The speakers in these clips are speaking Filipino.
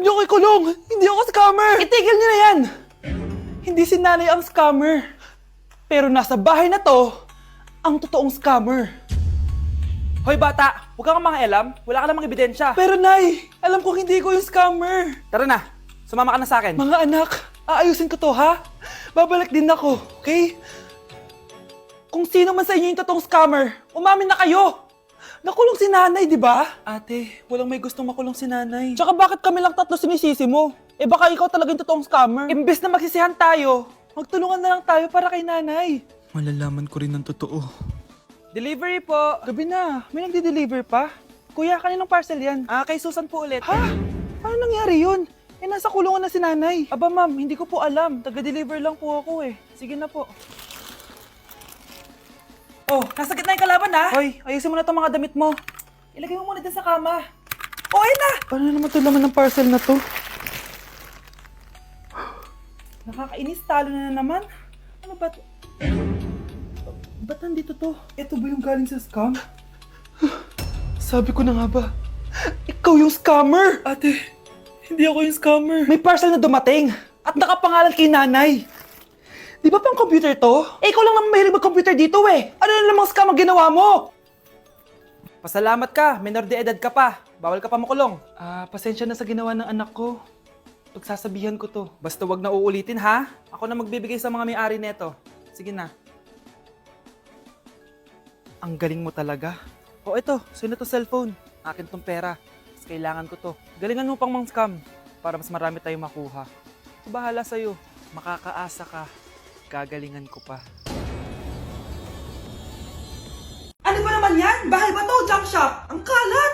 Huwag niyo ko ikulong! Hindi ako scammer! Itigil niyo na yan! Hindi si nanay ang scammer. Pero nasa bahay na to, ang totoong scammer. Hoy bata, huwag kang mangialam. Wala ka namang ebidensya. Pero nay, alam kong hindi ko yung scammer. Tara na, sumama ka na sa akin. Mga anak, aayusin ko to ha? Babalik din ako, okay? Kung sino man sa inyo yung totoong scammer, umamin na kayo! Nakulong si nanay, di ba? Ate, walang may gustong makulong si nanay. Tsaka bakit kami lang tatlo sinisisi mo? Eh baka ikaw talaga yung totoong scammer. Imbes na magsisihan tayo, magtulungan na lang tayo para kay nanay. Malalaman ko rin ang totoo. Delivery po. Gabi na, may nagde-deliver pa. Kuya, kaninong parcel yan? Kay Susan po ulit. Ha? Paano nangyari yun? Eh, nasa kulungan na si nanay. Aba ma'am, hindi ko po alam. Taga-deliver lang po ako eh. Sige na po. Oh, nasa gitna yung kalaban ha? Hoy, ayusin mo na itong mga damit mo. Ilagay mo muna dyan sa kama. Oh, ayun na! Paano naman ito laman ng parcel na to? Nakakainis, talo na naman. Ano ba ito? Ba't nandito to? Ito ba yung galing sa scam? Sabi ko na nga ba, ikaw yung scammer! Ate, hindi ako yung scammer. May parcel na dumating at nakapangalan kay nanay. Di ba pang computer to? Eh, ikaw lang naman mahilig mag-computer dito eh. Ano na namang scam ang ginawa mo? Pasalamat ka, minor de edad ka pa. Bawal ka pa makulong. Pasensya na sa ginawa ng anak ko. Pagsasabihan ko to. Basta wag na uulitin ha. Ako na magbibigay sa mga may-ari neto. Sige na. Ang galing mo talaga. O eto, sino to cellphone? Akin tong pera. Mas kailangan ko to. Galingan mo pang mang-scam para mas marami tayong makuha. So, bahala sa'yo. Makakaasa ka. Gagalingan ko pa. Ano ba naman yan? Bahay ba to? Junk shop? Ang kalat!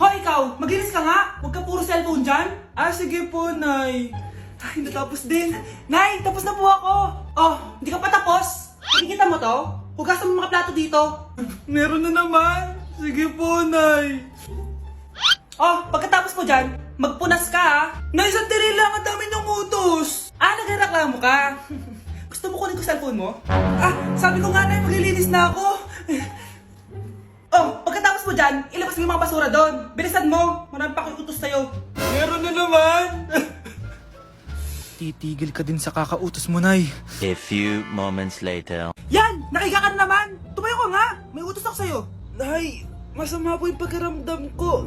Hoy ikaw, maginis ka nga. Huwag ka puro cellphone dyan. Sige po, Nay. Ay, natapos din. Nay, tapos na po ako. Oh, hindi ka pa tapos? Nakikita mo to? Hugasan mo mga plato dito. Meron na naman. Sige po, Nay. Oh, pagkatapos mo dyan, magpunas ka ha. Nay, sandali lang. Ang dami niyong utos. Nagreklamo ka. Gusto mo kunin ko cellphone mo? Sabi ko nga, Nay, maglilinis na ako. Oh, pagkatapos mo dyan, ilabas mo yung mga basura doon. Bilisan mo. Marami pa akong utos sa'yo. Meron na naman. Titigil ka din sa kakautos mo, Nay. A few moments later. Yan! Nakiga ka na naman! Tumayo ka nga! May utos ako sa'yo. Nay, masama po yung pagkaramdam ko.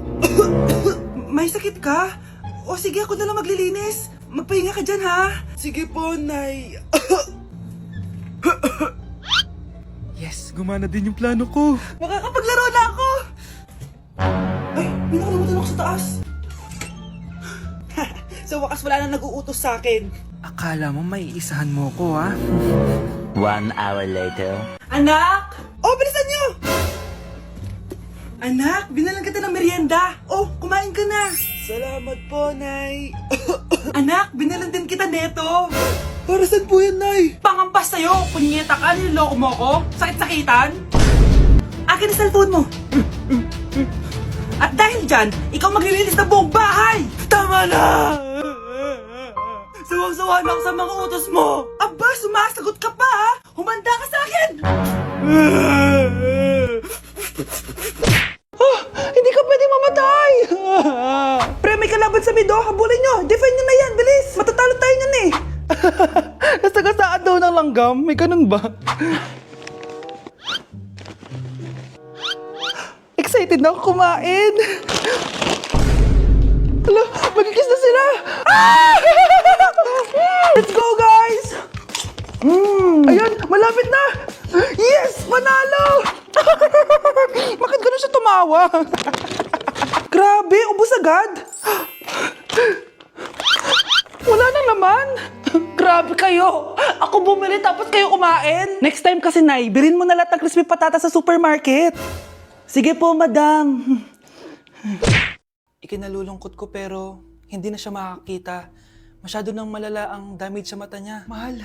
May sakit ka? O sige, ako na lang maglilinis. Magpahinga ka dyan, ha? Sige po, Nay. Yes, gumana din yung plano ko. Makakapaglaro na ako! Ay, may nakalimutan ako sa taas. Sa wakas wala na nag-uutos sa akin. Akala mo may isahan mo ko, ha? 1 hour later. Anak! Oh, bilisan niyo! Anak, binalan kita ng merienda. Oh, kumain ka na. Salamat po, Nay. Anak, binalan din kita neto. Para saan po yan, Nay? Pangampas sa'yo. Punyeta ka, niloloko mo ko. Sakit-sakitan. Akin ang cellphone mo. At dahil dyan, ikaw maglilinis ng buong bahay. Tama na! Sawang-sawa na ako sa mga utos mo. Aba, sumasagot ka pa, ha? Humanda ka sa akin! Hindi ka pwedeng mamatay! Pre, may kalaban sa mido. Habulin nyo. Defend nyo na yan. Bilis. Matatalo tayo nyan eh. Nasagasaan daw ng langgam. May ganun ba? Excited na ako kumain. Hala, magkikis na sila. Let's go, guys! Ayan, malapit na! Yes! Panalo! Bakit ganun siya tumawa? Grabe, ubos agad! Wala na naman! Grabe kayo! Ako bumili tapos kayo kumain! Next time kasi, Nay, bilhin mo na lahat ng crispy patata sa supermarket! Sige po, madam! Ikinalulungkot ko pero hindi na siya makakita. Masyado nang malala ang damage sa mata niya. Mahal,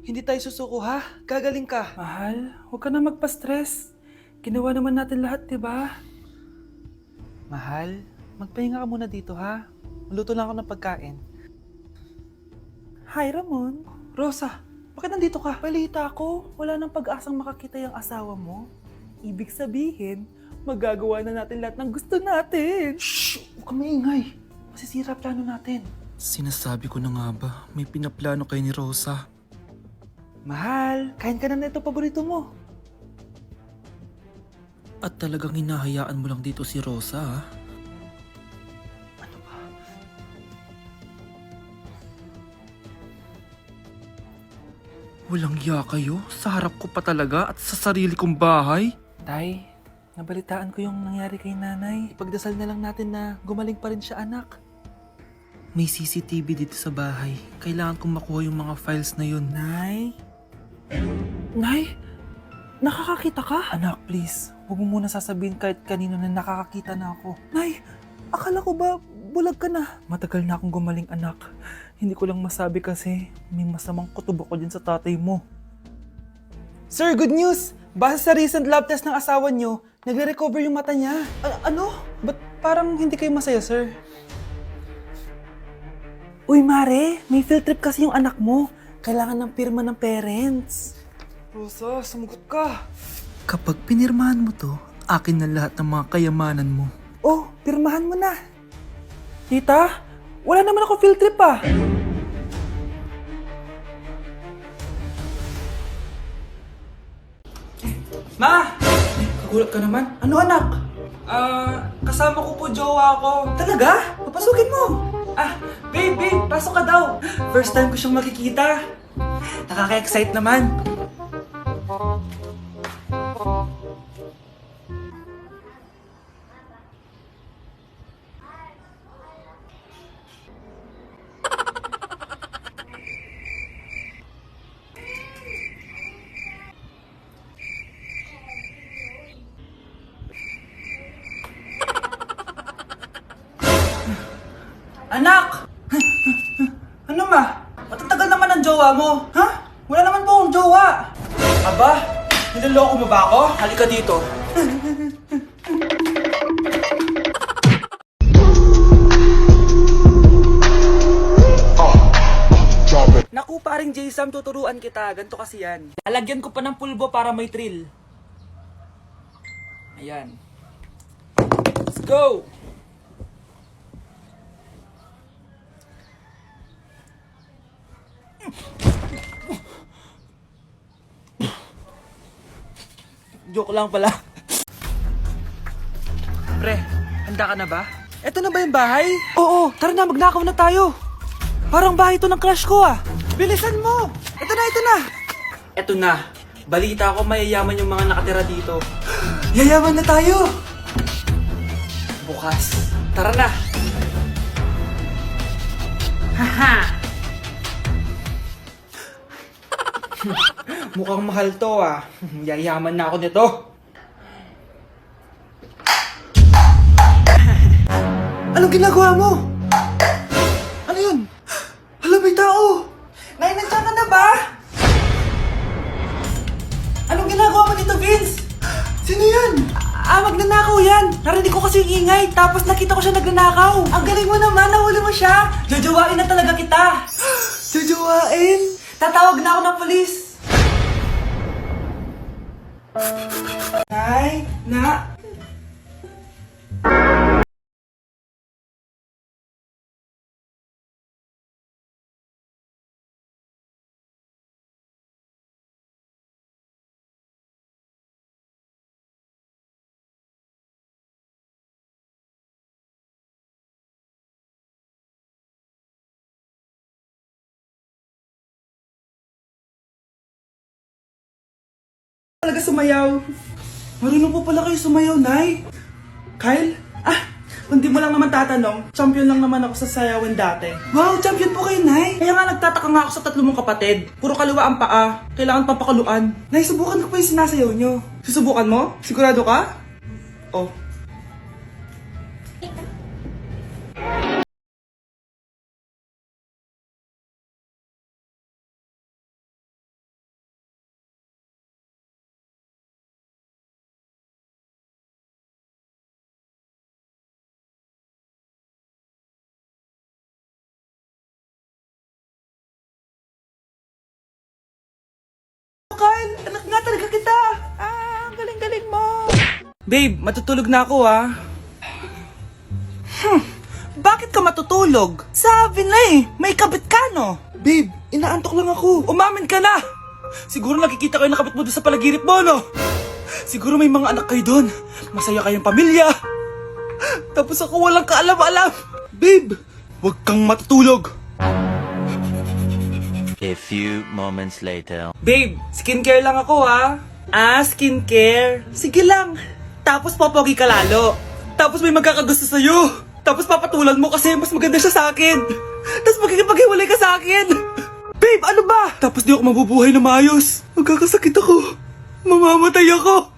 hindi tayo susuko ha? Gagaling ka. Mahal, huwag ka na magpa-stress. Ginawa naman natin lahat, di ba? Mahal, magpahinga ka muna dito ha? Maluto lang ako ng pagkain. Hi, Ramon. Rosa, bakit nandito ka? Balita ko, wala nang pag-asang makakita yung asawa mo. Ibig sabihin, magagawa na natin lahat ng gusto natin. Shh! Huwag ka maingay. Masisira plano natin. Sinasabi ko na nga ba, may pinaplano kay ni Rosa. Mahal, kain ka na nito paborito mo. At talagang hinahayaan mo lang dito si Rosa, ha? Ano ba? Walang iya kayo? Sa harap ko pa talaga at sa sarili kong bahay? Tay, nabalitaan ko yung nangyari kay nanay. Ipagdasal na lang natin na gumaling pa rin siya, anak. May CCTV dito sa bahay. Kailangan kong makuha yung mga files na yun. Nay? Nay? Nakakakita ka? Anak, please. Huwag mo muna sasabihin kahit kanino na nakakakita na ako. Nay, akala ko ba bulag ka na? Matagal na akong gumaling, anak. Hindi ko lang masabi kasi may masamang kutob ako dyan sa tatay mo. Sir, good news! Base sa recent lab test ng asawa nyo, nagre-recover yung mata niya. Ano? Ba't parang hindi kayo masaya, sir? Uy, Mare, may field trip kasi yung anak mo. Kailangan ng pirma ng parents. Rosa, sumugot ka. Kapag pinirmahan mo to, akin na lahat ng mga kayamanan mo. Oh, pirmahan mo na. Tita, wala naman ako field trip ah. Ma! Kagulat ka naman. Ano anak? Kasama ko po jowa ko. Talaga? Papasukin mo. Babe, pasok ka daw. First time ko siyang makikita. Nakaka-excite naman. Anak! Ano ma? Matatagal naman ang jowa mo. Ha? Wala naman po akong jowa. Aba, niloloko mo ba ako? Halika dito. Naku, paring J-Sam, tuturuan kita. Ganto kasi yan. Alagyan ko pa ng pulbo para may thrill. Ayan. Let's go! Joke lang pala. Pre, handa ka na ba? Eto na ba yung bahay? Oo, tara na, magnakaw na tayo. Parang bahay to ng crush ko ah. Bilisan mo! Ito na! Eto na. Balita ko mayayaman yung mga nakatira dito. Yayaman na tayo! Bukas. Tara na! Haha! Mukhang mahal to ah. Yayaman na ako nito. Anong ginagawa mo? Ano yun? Hala, may tao! Nay, nandiyan ka na ba? Anong ginagawa mo dito, Vince? Sino yan? Magnanakaw yan. Narinig ko kasi yung ingay, tapos nakita ko siya nagnanakaw. Ang galing mo naman, nahuli mo siya. Jojowain na talaga kita. Jojowain? Tatawag na ako ng polis. Nay, na... talaga sumayaw. Marunong po pala kayo sumayaw, Nay. Kyle? Kung di mo lang naman tatanong, champion lang naman ako sa sayawan dati. Wow, champion po kayo, Nay. Kaya nga nagtataka nga ako sa tatlo mong kapatid. Puro kaliwa ang paa. Kailangan pampakaluan. Nay, subukan ko pa yung sinasayaw nyo. Susubukan mo? Sigurado ka? Oh. Kyle, anak nga talaga kita. Ang galing-galing mo. Babe, matutulog na ako ah. Bakit ka matutulog? Sabi na eh, may kabit ka no? Babe, inaantok lang ako. Umamin ka na! Siguro nakikita kayo nakabit mo doon sa palaginip mo, no? Siguro may mga anak kayo doon. Masaya kayong pamilya. Tapos ako walang kaalam-alam. Babe, huwag kang matutulog. A few moments later. Babe, skincare lang ako ha. Skincare. Sige lang. Tapos popogi ka lalo. Tapos may magkakagusto sa'yo. Tapos papatulan mo kasi mas maganda siya sa akin. Tapos magkikipaghiwalay ka sa akin. Babe, ano ba? Tapos di ako mabubuhay na maayos. Magkakasakit ako. Mamamatay ako.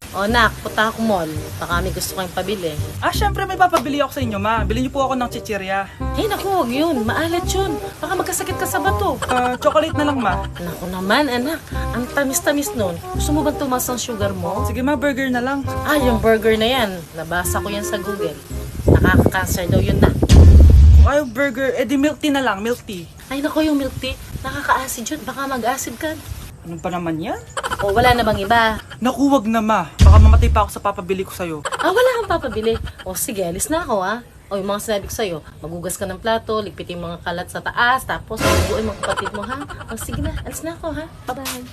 O nak, punta ako mall. Baka may gusto kayong pabili. Syempre may papabili ako sa inyo, ma. Bilhin niyo po ako ng chichirya. Eh naku, huwag yun. Maalat yun. Baka magkasakit ka sa bato. Chocolate na lang, ma. Naku naman, anak. Ang tamis-tamis nun. Gusto mo bang tumas ang sugar mo? Sige, ma, burger na lang. Yung burger na yan. Nabasa ko yan sa Google. Nakaka-cancer daw yun na. Ayaw burger, di milk tea na lang, milk tea. Ay naku, yung milk tea. Nakaka-acid yun. Baka mag-acid ka. Ano pa naman yan? O wala na bang iba? Naku, wag na, ma. Baka mamatay pa ako sa papabili ko sa'yo. Wala kang papabili. O sige, alis na ako ha. O yung mga sinabi ko sa'yo, magugas ka ng plato, ligpitin yung mga kalat sa taas, tapos mabuhay mga kapatid mo ha. O sige na, alis na ako ha. Bye-bye.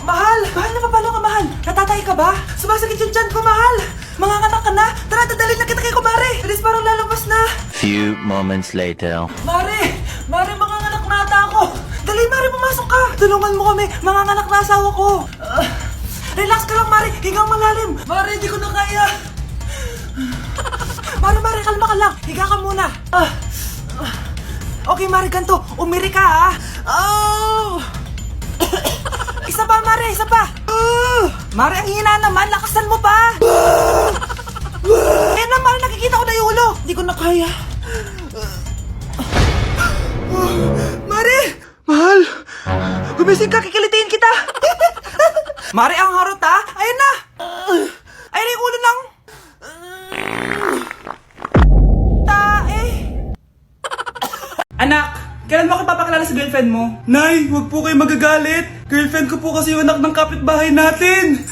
Mahal! Mahal na mapalo ka, mahal! Natatay ka ba? Sumasakit yung tiyan ko, mahal! Manganganak ka na! Tara, dadalhin na kita kay kumare! Bilis, parang lalabas na! Few moments later. Mare! Mare, manganganak na ata ako! Dali, Mare, pumasok ka! Tulungan mo kami! Manganganak na asawa ko! Relax ka lang, Mare! Higang malalim! Mare, hindi ko na kaya! Mare, kalma ka lang! Higa ka muna! Okay, Mare, ganito! Umiri ka, ha! Isa pa, Mare! Isa pa! Mare, ang hina naman! Lakasan mo pa! Eh na, Mare, nakikita ko na yung ulo! Hindi ko na kaya! Mare! Mahal! Gumising ka, kikilitiin kita! Mare, ang harot ha! Ayun na! Ayun na yung ulo lang! Tae! Anak! Kailan mo ako papakilala sa girlfriend mo? Nay, huwag po kayo magagalit! Girlfriend ko po kasi yung anak ng kapitbahay natin!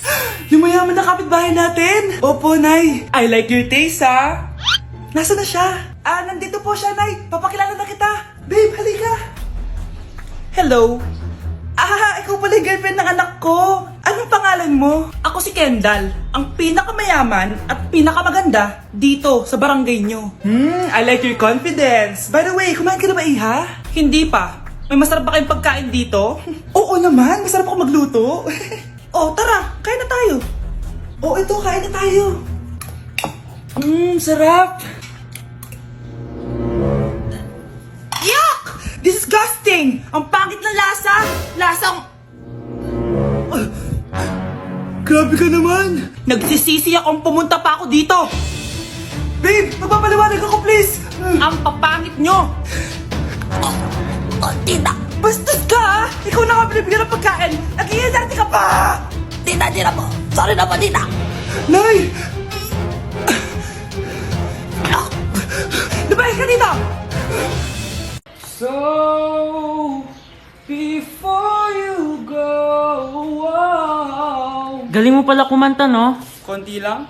Yung mayaman na kapitbahay natin! Opo, Nay! I like your taste, ha? Nasaan na siya? Nandito po siya, Nay! Papakilala na kita! Babe, halika! Hello? Ikaw pala yung girlfriend ng anak ko! Anong pangalan mo? Ako si Kendall, ang pinakamayaman at pinakamaganda dito sa barangay nyo. I like your confidence. By the way, kumain ka na ba, Iha? Hindi pa. May masarap ba kayong pagkain dito? Oo naman, masarap ako magluto. Tara, kain na tayo. Ito, kain na tayo. Sarap. Yuck! Disgusting! Ang pangit na lasa! Lasang... Grabe ka naman! Nagsisisi akong pumunta pa ako dito! Babe, magpapaliwanag ako please! Ang papangit nyo! Tita! Bastos ka ha! Ikaw na nga binibigyan ng pagkain! Nag-iinarte ka pa! Tita po! Sorry na po, tita! Nay! Lumayas ka dito! So, before you go, Galing mo pala kumanta, no? konti lang.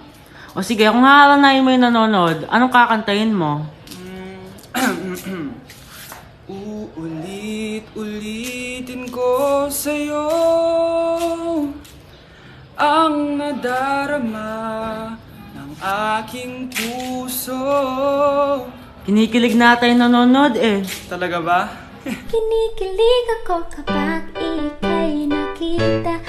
O sige, kung hahalanayin mo yung nanonood, anong kakantahin mo? Uulit-ulitin ko sa'yo ang nadarama ng aking puso. Kinikilig na tayo nanonood eh. Talaga ba? Kinikilig ako kapag ika'y nakita